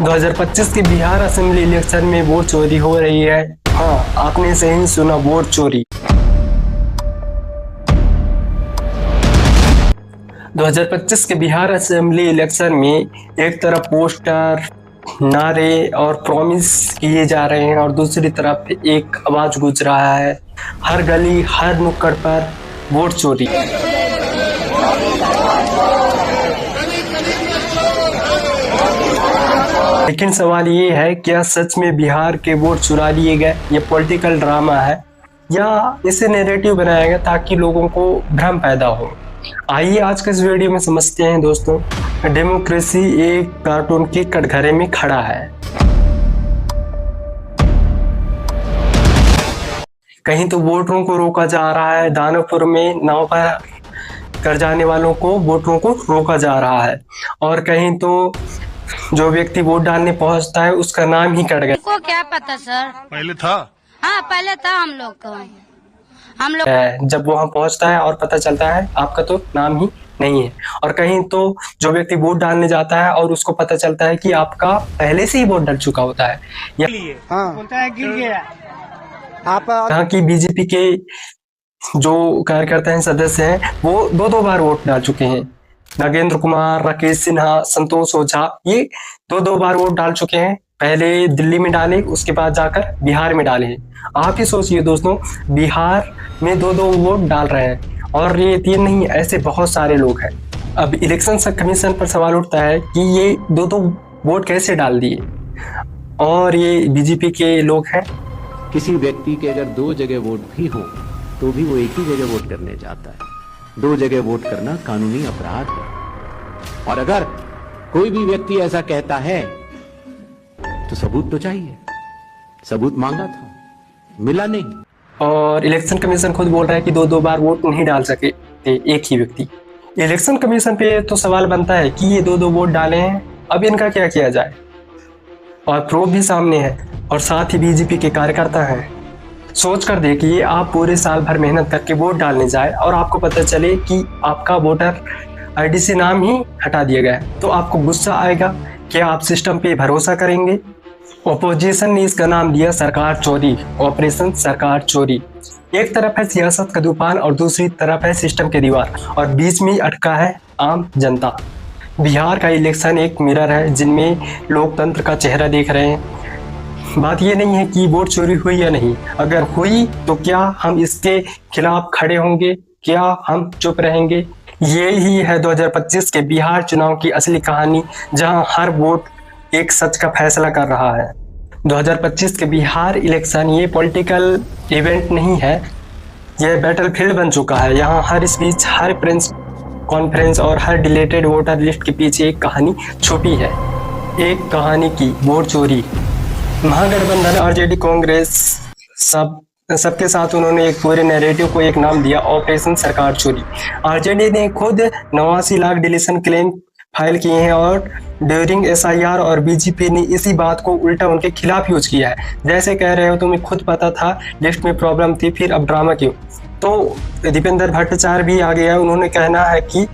2025 के Bihar assembly election में vote चोरी हो रही है। हाँ, आपने सही सुना, वोट चोरी। 2025 के बिहार असेंबली इलेक्शन में एक तरफ पोस्टर, नारे और प्रॉमिस किए जा रहे हैं और दूसरी तरफ एक आवाज गूंज रहा है हर गली हर नुक्कड़ पर, वोट चोरी। लेकिन सवाल ये है, क्या सच में बिहार के वोट चुरा लिए गए? ये पॉलिटिकल ड्रामा है या इसे नैरेटिव बनाया गया ताकि लोगों को भ्रम पैदा हो? आइए आज के इस वीडियो में समझते हैं दोस्तों। डेमोक्रेसी एक कार्टून के कटघरे में खड़ा है। कहीं तो वोटरों को रोका जा रहा है, दानापुर में नाव पर कर जाने वालों को वोटरों को रोका जा रहा है, और कहीं तो जो व्यक्ति वोट डालने पहुंचता है उसका नाम ही कट गया। को क्या पता सर? पहले था। हाँ पहले था हम लोग जब वहां पहुंचता है और पता चलता है आपका तो नाम ही नहीं है। और कहीं तो जो व्यक्ति वोट डालने जाता है और उसको पता चलता है कि आपका पहले से ही वोट डल चुका होता है। यहाँ की बीजेपी के जो कार्यकर्ता हैं, सदस्य हैं, वो दो बार वोट डाल चुके हैं। नागेंद्र कुमार, राकेश सिन्हा, संतोष ओझा, ये दो बार वोट डाल चुके हैं। पहले दिल्ली में डाले, उसके बाद जाकर बिहार में डाले हैं। आप ही सोचिए दोस्तों, बिहार में दो वोट डाल रहे हैं, और ये तीन नहीं, ऐसे बहुत सारे लोग हैं। अब इलेक्शन कमीशन पर सवाल उठता है कि ये दो वोट कैसे डाल दिए, और ये बीजेपी के लोग हैं। किसी व्यक्ति के अगर दो जगह वोट भी हो तो भी वो एक ही जगह वोट करने जाता है। दो जगह वोट करना कानूनी अपराध है, और अगर कोई भी व्यक्ति ऐसा कहता है तो सबूत तो चाहिए। सबूत मांगा था, मिला नहीं। और इलेक्शन कमीशन खुद बोल रहा है कि दो बार वोट नहीं डाल सके थे एक ही व्यक्ति। इलेक्शन कमीशन पे तो सवाल बनता है कि ये दो वोट डाले हैं, अब इनका क्या किया जाए? और प्रूफ भी सामने है, और साथ ही बीजेपी के कार्यकर्ता हैं। सोच कर देखिए, आप पूरे साल भर मेहनत करके वोट डालने जाए और आपको पता चले कि आपका वोटर आईडी से नाम ही हटा दिया गया है, तो आपको गुस्सा आएगा। क्या आप सिस्टम पे भरोसा करेंगे? ओपोजिशन ने इसका नाम दिया सरकार चोरी, ऑपरेशन सरकार चोरी। एक तरफ है सियासत का तूफान और दूसरी तरफ है सिस्टम की दीवार, और बीच में अटका है आम जनता। बिहार का इलेक्शन एक मिरर है जिनमें लोकतंत्र का चेहरा देख रहे हैं। बात ये नहीं है कि वोट चोरी हुई या नहीं, अगर हुई तो क्या हम इसके खिलाफ खड़े होंगे, क्या हम चुप रहेंगे? ये ही है 2025 के बिहार चुनाव की असली कहानी, जहां हर वोट एक सच का फैसला कर रहा है। 2025 के बिहार इलेक्शन ये पॉलिटिकल इवेंट नहीं है, यह बैटलफील्ड बन चुका है। यहाँ हर स्पीच, हर प्रेस कॉन्फ्रेंस और हर डिलीटेड वोटर लिस्ट के पीछे एक कहानी छुपी है। एक कहानी की वोट चोरी। महागठबंधन, आरजेडी, कांग्रेस, सबके साथ उन्होंने एक पूरे नैरेटिव को एक नाम दिया, ऑपरेशन सरकार चोरी। आरजेडी ने खुद 89 लाख डिलीशन क्लेम फाइल किए हैं और ड्यूरिंग एसआईआर, और बीजेपी ने इसी बात को उल्टा उनके खिलाफ यूज किया है। जैसे कह रहे हो तुम्हें खुद पता था लिस्ट में प्रॉब्लम थी, फिर अब ड्रामा क्यों? तो दीपेंद्र भट्टाचार्य भी आ गया, उन्होंने कहना है कि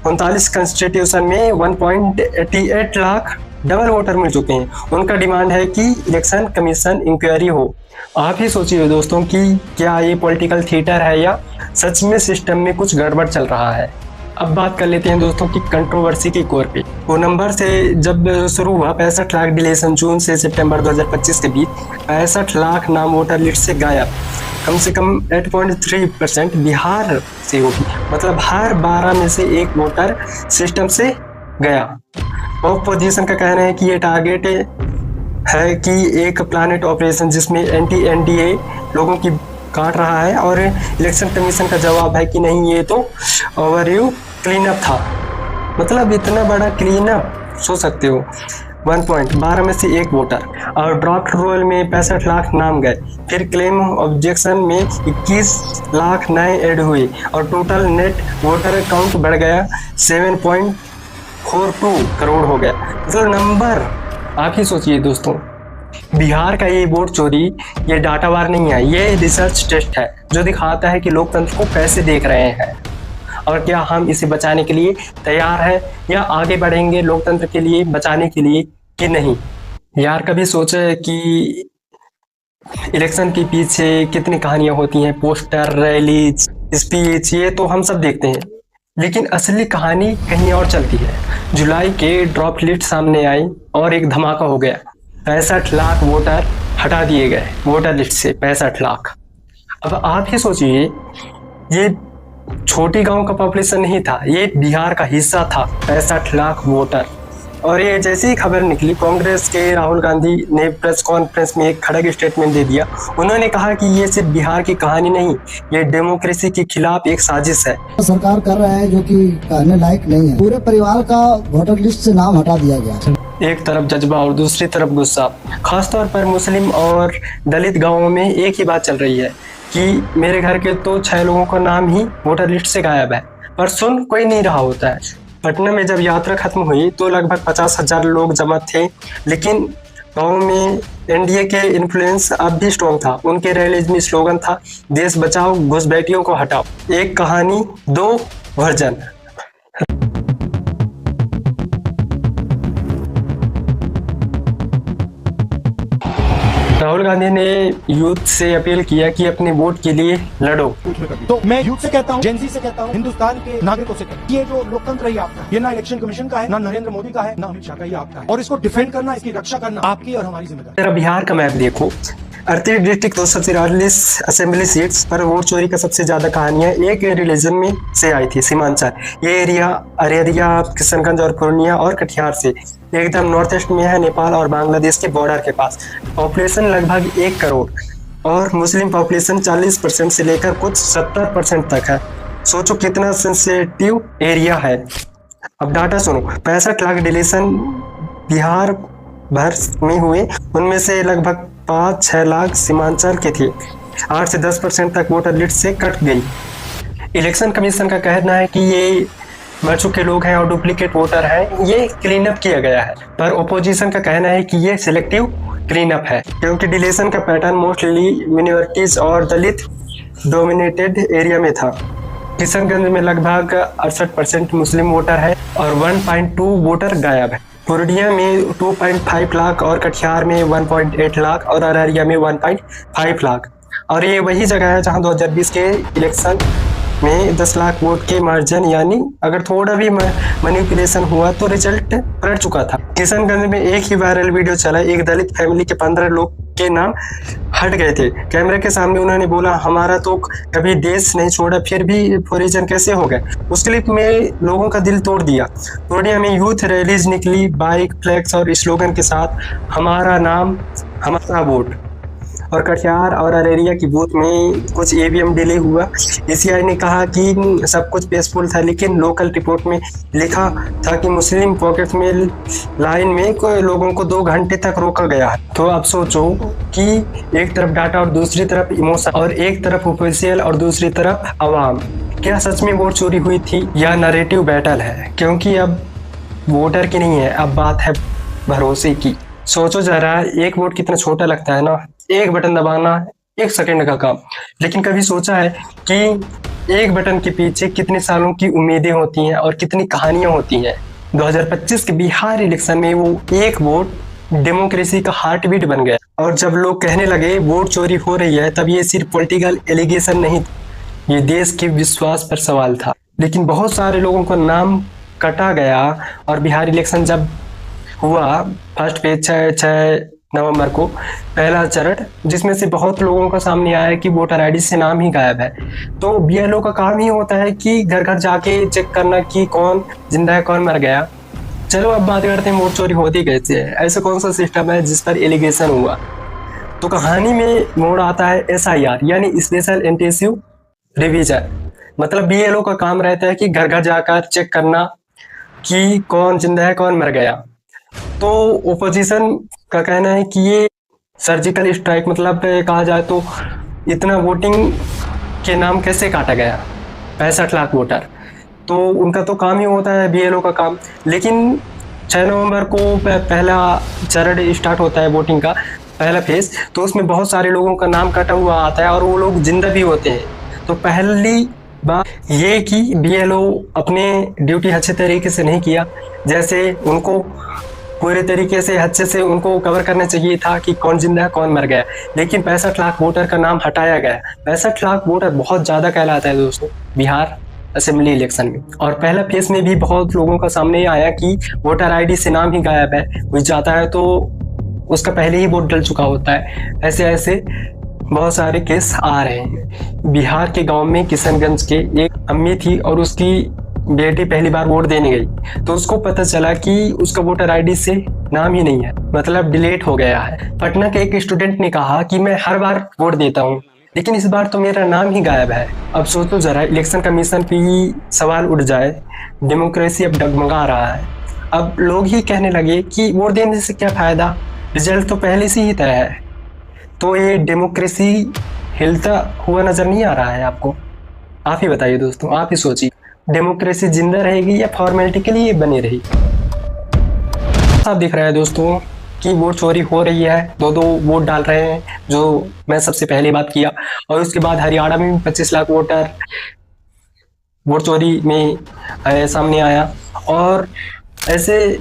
39 कंस्टिट्यूशन में 1.88 लाख डबल वोटर मिल चुके हैं। उनका डिमांड है कि इलेक्शन कमीशन इंक्वायरी हो। आप ही सोचिए दोस्तों कि क्या ये पॉलिटिकल थिएटर है या सच में सिस्टम में कुछ गड़बड़ चल रहा है। अब बात कर लेते हैं दोस्तों की कंट्रोवर्सी की कोर पे। वो नंबर से जब शुरू हुआ 65 लाख डिलीशन, जून से सितंबर 2025 के बीच 65 लाख नाम वोटर लिस्ट से गायब। कम से कम 8.3% बिहार से होगी, मतलब हर 12 में से एक वोटर सिस्टम से गया। ऑपोजिशन का कहना है कि ये टारगेट है कि एक प्लानेट ऑपरेशन जिसमें एंटी एनडीए लोगों की काट रहा है, और इलेक्शन कमीशन का जवाब है कि नहीं, ये तो ओवरव्यू क्लीन अप था। मतलब इतना बड़ा क्लीन अप, सोच सकते हो। 1.12 में से एक वोटर, और ड्राफ्ट रोल में 65 लाख नाम गए। फिर क्लेम ऑब्जेक्शन में 21 लाख नए ऐड हुए, और टोटल नेट वोटर अकाउंट बढ़ गया 7.42 करोड़ हो गया। मतलब नंबर आप ही सोचिए दोस्तों। बिहार का ये वोट चोरी ये डाटा वार नहीं है, ये रिसर्च टेस्ट है जो दिखाता है कि लोकतंत्र को कैसे देख रहे हैं, और क्या हम इसे बचाने के लिए तैयार हैं या आगे बढ़ेंगे लोकतंत्र के लिए बचाने के लिए। कि नहीं। यार कभी सोचा है कि इलेक्शन के पीछे कितनी कहानियां होती हैं, पोस्टर, रैली, स्पीच, ये तो हम सब देखते हैं, लेकिन असली कहानी कहीं और चलती है। जुलाई के ड्रॉप लिस्ट सामने आई और एक धमाका हो गया। 65 लाख वोटर हटा दिए गए वोटर लिस्ट से, 65 लाख। अब आप ही सोचिए, ये छोटी गांव का पॉपुलेशन नहीं था, ये बिहार का हिस्सा था, 65 लाख वोटर। और ये जैसे ही खबर निकली, कांग्रेस के राहुल गांधी ने प्रेस कॉन्फ्रेंस में एक खड़ग स्टेटमेंट दे दिया। उन्होंने कहा कि ये सिर्फ बिहार की कहानी नहीं, ये डेमोक्रेसी के खिलाफ एक साजिश है। सरकार कर रहा है जो कि कहने लायक नहीं है। पूरे परिवार का वोटर लिस्ट से नाम हटा दिया गया। एक तरफ जज्बा और दूसरी तरफ गुस्सा। खासतौर पर मुस्लिम और दलित गांवों में एक ही बात चल रही है कि मेरे घर के तो 6 लोगों का नाम ही वोटर लिस्ट से गायब है, पर सुन कोई नहीं रहा होता है। पटना में जब यात्रा खत्म हुई तो लगभग 50,000 लोग जमा थे, लेकिन गांव में एनडीए के इन्फ्लुएंस अब भी स्ट्रॉन्ग था। उनके रैलीज में स्लोगन था, देश बचाओ, घुसपैठियों को हटाओ। एक कहानी, 2 वर्जन। राहुल गांधी ने यूथ से अपील किया कि अपने वोट के लिए लड़ो। तो मैं यूथ से कहता हूँ, जेनजी से कहता हूँ, हिंदुस्तान के नागरिकों से कहता हूँ, ये जो लोकतंत्र है आपका, ये ना इलेक्शन कमीशन का है, ना नरेंद्र मोदी का है, ना अमित शाह का, ये आपका है। और इसको डिफेंड करना, इसकी रक्षा करना आपकी और हमारी जिम्मेदारी। तेरा बिहार का मैप देखो, 38 डिस्ट्रिक्ट 243 असेंबली सीट्स पर वोट चोरी का सबसे ज्यादा कहानियां एक रिलीजन में से आई थी, सीमांचल। ये एरिया अररिया, किशनगंज और पूर्णिया और कटिहार से एकदम नॉर्थ ईस्ट में है, नेपाल और बांग्लादेश के बॉर्डर के पास। पॉपुलेशन लगभग 1 करोड़ और मुस्लिम पॉपुलेशन 40% से लेकर कुछ 70% तक है। सोचो कितना सेंसिटिव एरिया है। अब डाटा सुनो, 65 लाख डिलीशन बिहार भर में हुए, उनमें से लगभग 5-6 लाख सीमांचल के थे। 8 से 10% तक वोटर लिस्ट से कट गई। इलेक्शन कमीशन का कहना है कि ये मर चुके लोग हैं और डुप्लीकेट वोटर हैं, ये क्लीन अप किया गया है, पर ओपोजिशन का कहना है कि ये सिलेक्टिव क्लीन अप है, क्योंकि डिलीशन का पैटर्न मोस्टली मिनोरिटीज और दलित डोमिनेटेड एरिया में था। किशनगंज में लगभग 68% मुस्लिम वोटर है और 1.2 वोटर गायब है। पूर्णिया में 2.5 लाख और कटिहार में 1.8 लाख और अररिया में 1.5 लाख। और ये वही जगह है जहां 2020 के इलेक्शन में 10 लाख वोट के मार्जिन, यानी अगर थोड़ा भी मैनिपुलेशन हुआ तो रिजल्ट पलट चुका था। किशनगंज में एक ही वायरल वीडियो चला, एक दलित फैमिली के 15 लोग के नाम हट गए थे। कैमरे के सामने उन्होंने बोला, हमारा तो कभी देश नहीं छोड़ा, फिर भी फोरिजन कैसे हो गए। उस क्लिप में लोगों का दिल तोड़ दिया। पूर्णिया में यूथ रैलीज निकली, बाइक, फ्लैक्स और स्लोगन के साथ, हमारा नाम हमारा वोट। और कटिहार और अररिया की बूथ में कुछ ईवीएम डिले हुआ। ईसीआई ने कहा कि सब कुछ पीसफुल था, लेकिन लोकल रिपोर्ट में लिखा था कि मुस्लिम पॉकेट में लाइन में कोई लोगों को 2 घंटे तक रोका गया है। तो अब सोचो कि एक तरफ डाटा और दूसरी तरफ इमोशन, और एक तरफ ऑफिशियल और दूसरी तरफ आवाम। क्या सच में वोट चोरी हुई थी या नैरेटिव बैटल है? क्योंकि अब वोटर की नहीं है, अब बात है भरोसे की। सोचो जरा, एक वोट कितना छोटा लगता है ना, एक बटन दबाना 1 सेकंड का काम। लेकिन कभी सोचा है कि एक बटन के पीछे कितने सालों की उम्मीदें होती हैं और कितनी कहानियां होती हैं। 2025 के बिहार इलेक्शन में वो एक वोट डेमोक्रेसी का हार्ट बीट बन गया। और जब लोग कहने लगे वोट चोरी हो रही है, तब ये सिर्फ पॉलिटिकल एलिगेशन नहीं, ये देश के विश्वास पर सवाल था। लेकिन बहुत सारे लोगों का नाम कटा गया और बिहार इलेक्शन जब हुआ, फर्स्ट पेज 6 नवंबर को पहला चरण, जिसमें से बहुत लोगों का सामने आया कि वोटर आईडी से नाम ही गायब है। तो बीएलओ का काम ही होता है कि घर घर जाके चेक करना कि कौन जिंदा है, कौन मर गया। चलो अब बात करते हैं वोट चोरी होती कैसे है। ऐसा कौन सा सिस्टम है जिस पर एलिगेशन हुआ? तो कहानी में मोड़ आता है SIR, यानी स्पेशल इंटेंसिव रिवीजन। मतलब बीएलओ का काम रहता है कि घर घर जाकर चेक करना कि कौन जिंदा है, कौन मर गया। तो ओपोजिशन का कहना है कि ये सर्जिकल स्ट्राइक, मतलब कहा जाए तो इतना वोटिंग के नाम कैसे काटा गया, 65 लाख वोटर। तो उनका तो काम ही होता है बीएलओ का काम। लेकिन 6 नवंबर को पहला चरण स्टार्ट होता है वोटिंग का, पहला फेज। तो उसमें बहुत सारे लोगों का नाम कटा हुआ आता है और वो लोग जिंदा भी होते हैं। तो पहली बात ये कि बीएलओ अपने ड्यूटी अच्छे तरीके से नहीं किया। जैसे उनको पूरे तरीके से अच्छे से उनको कवर करना चाहिए था कि कौन जिंदा है कौन मर गया, लेकिन 65 लाख वोटर का नाम हटाया गया। 65 लाख वोटर बहुत ज्यादा कहलाता है दोस्तों बिहार असेंबली इलेक्शन में। और पहला फेज में भी बहुत लोगों का सामने आया कि वोटर आईडी से नाम ही गायब है, कोई जाता है तो उसका पहले ही वोट डल चुका होता है। ऐसे ऐसे बहुत सारे केस आ रहे हैं। बिहार के गांव में किशनगंज के एक अम्मी थी और उसकी बेटी पहली बार वोट देने गई तो उसको पता चला कि उसका वोटर आईडी से नाम ही नहीं है, मतलब डिलीट हो गया है। पटना के एक स्टूडेंट ने कहा कि मैं हर बार वोट देता हूँ लेकिन इस बार तो मेरा नाम ही गायब है। अब सोचो जरा, इलेक्शन कमीशन पे ही सवाल उठ जाए, डेमोक्रेसी अब डगमगा रहा है। अब लोग ही कहने लगे कि वोट देने से क्या फायदा, रिजल्ट तो पहले से ही तय है। तो ये डेमोक्रेसी हिलता हुआ नजर नहीं आ रहा है आपको? आप ही बताइए दोस्तों, आप ही सोचिए, डेमोक्रेसी जिंदा रहेगी या फॉर्मेलिटी के लिए बनी रही? आप दिख रहा है दोस्तों कि वोट चोरी हो रही है, दो वोट डाल रहे हैं, जो मैं सबसे पहले बात किया। और उसके बाद हरियाणा में 25 लाख वोटर वोट चोरी में सामने आया। और ऐसे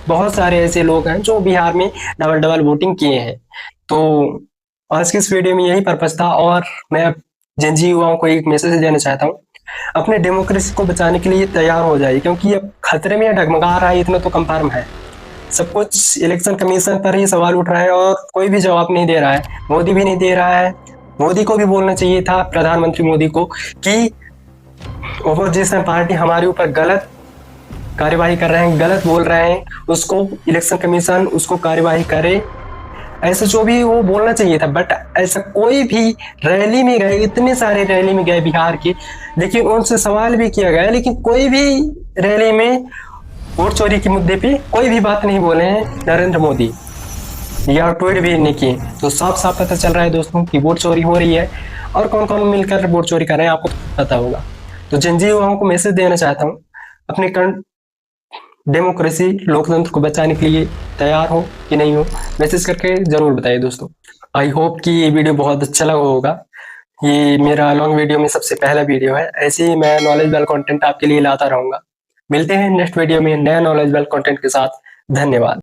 बहुत सारे ऐसे लोग हैं जो बिहार में डबल वोटिंग किए हैं। तो आज की इस वीडियो में यही पर्पस था और मैं जिन युवाओं को एक मैसेज देना चाहता हूँ, अपने डेमोक्रेसी को बचाने के लिए तैयार हो जाए, क्योंकि अब खतरे में डगमगा रहा है, इतना तो कंफर्म है। सब कुछ इलेक्शन कमीशन पर ही सवाल उठ रहा है और कोई भी जवाब नहीं दे रहा है। मोदी भी नहीं दे रहा है। मोदी को भी बोलना चाहिए था, प्रधानमंत्री मोदी को, कि ओपोजिशन पार्टी हमारे ऊपर गलत कार्यवाही कर रहे हैं, गलत बोल रहे हैं, उसको इलेक्शन कमीशन उसको कार्यवाही करे, ऐसा जो भी वो बोलना चाहिए था। बट ऐसा कोई भी रैली में गए, इतने सारे रैली में गए बिहार के, लेकिन उनसे सवाल भी किया गया, लेकिन कोई भी रैली में वोट चोरी के मुद्दे पे कोई भी बात नहीं बोले हैं नरेंद्र मोदी, या ट्वीट भी नहीं किए। तो साफ साफ पता चल रहा है दोस्तों कि वोट चोरी हो रही है और कौन कौन मिलकर वोट चोरी कर रहे हैं, आपको पता होगा। तो जिन युवाओं को मैसेज देना चाहता हूँ, अपने डेमोक्रेसी लोकतंत्र को बचाने के लिए तैयार हो कि नहीं हो, मैसेज करके जरूर बताइए दोस्तों। आई होप कि ये वीडियो बहुत अच्छा लगा होगा। ये मेरा लॉन्ग वीडियो में सबसे पहला वीडियो है। ऐसे ही मैं नॉलेजेबल कंटेंट आपके लिए लाता रहूंगा। मिलते हैं नेक्स्ट वीडियो में नया नॉलेजेबल कंटेंट के साथ। धन्यवाद।